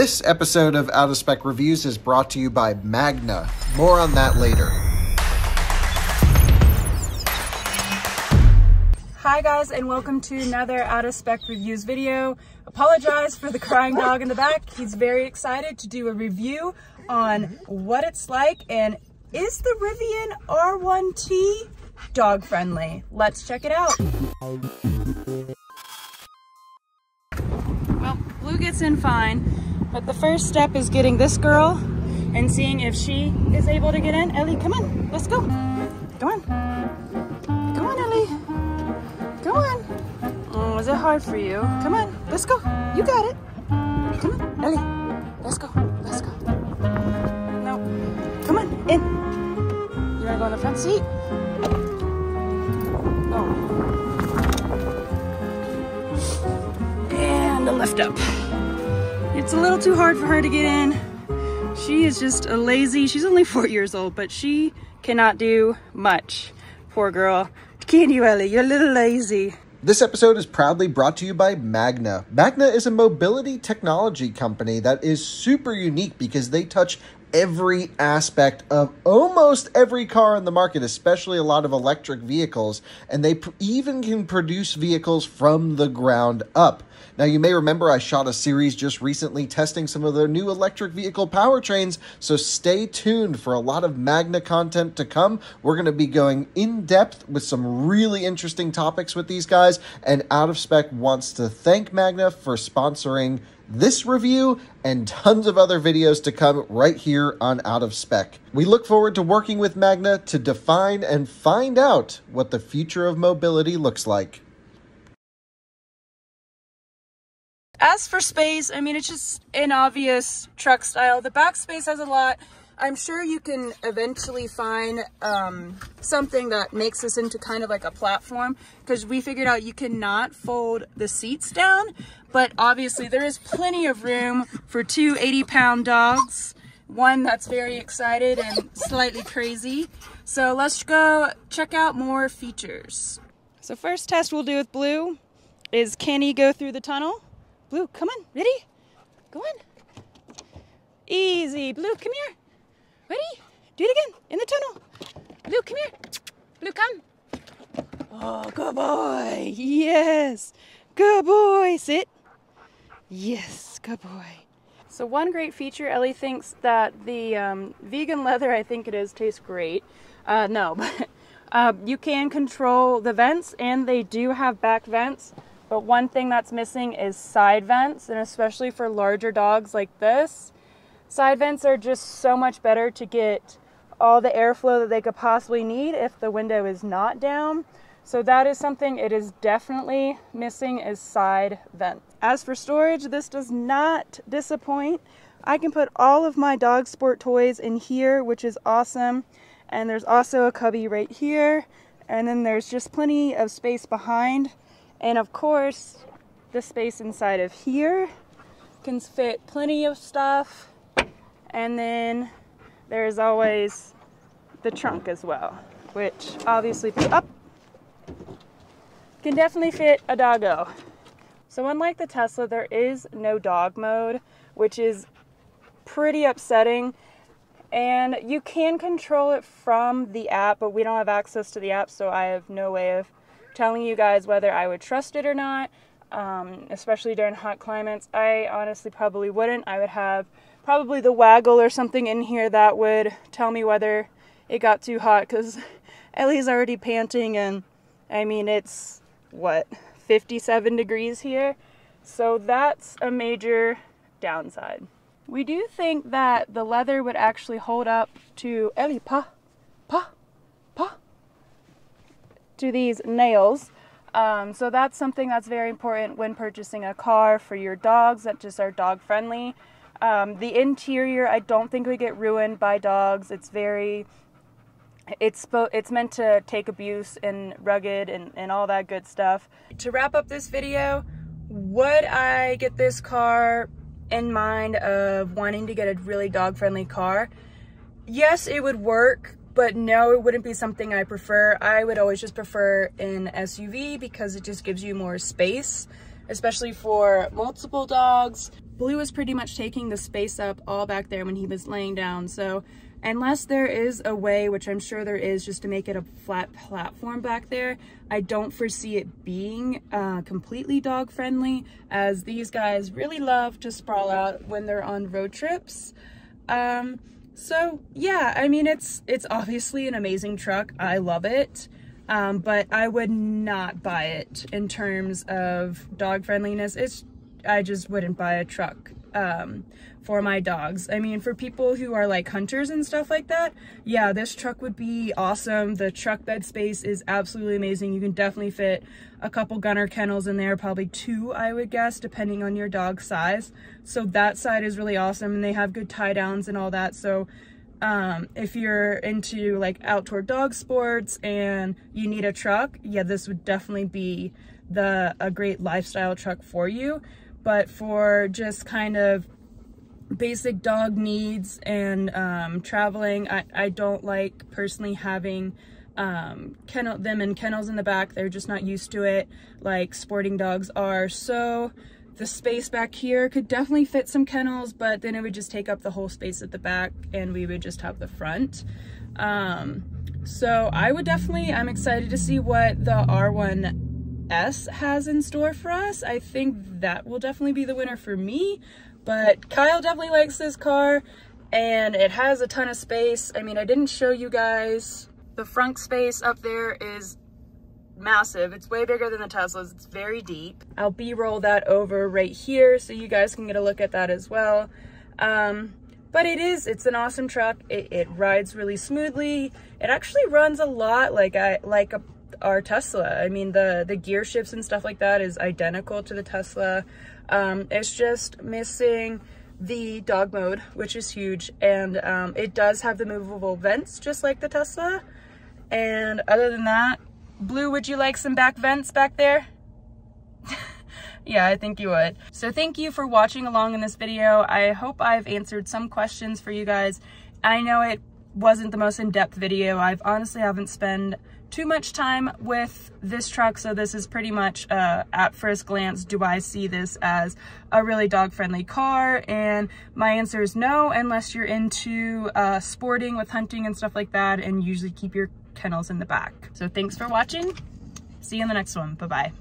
This episode of Out of Spec Reviews is brought to you by Magna. More on that later. Hi guys, and welcome to another Out of Spec Reviews video. Apologize for the crying dog in the back. He's very excited to do a review on what it's like and is the Rivian R1T dog friendly? Let's check it out. Well, Blue gets in fine, but the first step is getting this girl and seeing if she is able to get in. Ellie, come on, let's go. Come on. Come on, Ellie. Come on. Oh, is it hard for you? Come on, let's go. You got it. Come on, Ellie. Let's go. Let's go. No. Come on, in. You wanna go in the front seat? Oh. And a lift up. It's a little too hard for her to get in. She is just a lazy, she's only 4 years old, but she cannot do much. Poor girl. Can you, Ellie? You're a little lazy. This episode is proudly brought to you by Magna. Magna is a mobility technology company that is super unique because they touch every aspect of almost every car in the market, especially a lot of electric vehicles, and they even can produce vehicles from the ground up. Now, you may remember I shot a series just recently testing some of their new electric vehicle powertrains, so stay tuned for a lot of Magna content to come. We're going to be going in depth with some really interesting topics with these guys, and Out of Spec wants to thank Magna for sponsoring this review and tons of other videos to come right here on Out of Spec. We look forward to working with Magna to define and find out what the future of mobility looks like. As for space, I mean, it's just an obvious truck style. The back space has a lot. I'm sure you can eventually find something that makes this into kind of like a platform, because we figured out you cannot fold the seats down, but obviously there is plenty of room for two 80-pound dogs, one that's very excited and slightly crazy. So let's go check out more features. So first test we'll do with Blue is, can he go through the tunnel? Blue, come on, ready? Go on. Easy, Blue, come here. Ready? Do it again, in the tunnel. Blue, come here. Blue, come. Oh, good boy. Yes. Good boy. Sit. Yes, good boy. So one great feature, Ellie thinks that the vegan leather, I think it is, tastes great. No, but you can control the vents, and they do have back vents. But one thing that's missing is side vents, and especially for larger dogs like this, side vents are just so much better to get all the airflow that they could possibly need if the window is not down. So that is something it is definitely missing, is side vent. As for storage, this does not disappoint. I can put all of my dog sport toys in here, which is awesome. And there's also a cubby right here. And then there's just plenty of space behind. And of course, the space inside of here can fit plenty of stuff. And then there's always the trunk as well, which obviously up can definitely fit a doggo. So unlike the Tesla, there is no dog mode, which is pretty upsetting. And you can control it from the app, but we don't have access to the app, so I have no way of telling you guys whether I would trust it or not, especially during hot climates. I honestly probably wouldn't. I would have probably the waggle or something in here that would tell me whether it got too hot, because Ellie's already panting, and I mean, it's what, 57 degrees here, so that's a major downside. We do think that the leather would actually hold up to Ellie, to these nails. So that's something that's very important when purchasing a car for your dogs that just are dog friendly. The interior, I don't think would get ruined by dogs. It's meant to take abuse and rugged and all that good stuff. To wrap up this video, would I get this car in mind of wanting to get a really dog friendly car? Yes, it would work. But no, it wouldn't be something I prefer. I would always just prefer an SUV because it just gives you more space, especially for multiple dogs. Blue was pretty much taking the space up all back there when he was laying down. So unless there is a way, which I'm sure there is, just to make it a flat platform back there, I don't foresee it being completely dog friendly, as these guys really love to sprawl out when they're on road trips. So yeah, I mean, it's obviously an amazing truck. I love it. But I would not buy it in terms of dog friendliness. I just wouldn't buy a truck for my dogs. I mean, for people who are like hunters and stuff like that, yeah, this truck would be awesome. The truck bed space is absolutely amazing. You can definitely fit a couple gunner kennels in there, probably 2, I would guess, depending on your dog's size. So that side is really awesome, and they have good tie downs and all that. So if you're into like outdoor dog sports and you need a truck, yeah, this would definitely be a great lifestyle truck for you. But for just kind of basic dog needs and traveling, I don't like personally having them in kennels in the back. They're just not used to it like sporting dogs are. So the space back here could definitely fit some kennels, but then it would just take up the whole space at the back and we would just have the front. So I would definitely, I'm excited to see what the R1S has in store for us. I think that will definitely be the winner for me, but Kyle definitely likes this car and it has a ton of space. I mean, I didn't show you guys the front space up there is massive. It's way bigger than the Teslas. It's very deep. I'll B-roll that over right here so you guys can get a look at that as well. But it's an awesome truck. It rides really smoothly. It actually runs a lot like our Tesla. I mean, the gear shifts and stuff like that is identical to the Tesla. It's just missing the dog mode, which is huge, and it does have the movable vents just like the Tesla. And other than that, Blue, would you like some back vents back there? Yeah, I think you would. So thank you for watching along in this video. I hope I've answered some questions for you guys. I know it wasn't the most in-depth video. I've honestly haven't spent too much time with this truck, so this is pretty much at first glance, do I see this as a really dog-friendly car? And my answer is no, unless you're into sporting with hunting and stuff like that, and usually keep your kennels in the back. So thanks for watching. See you in the next one. Bye-bye.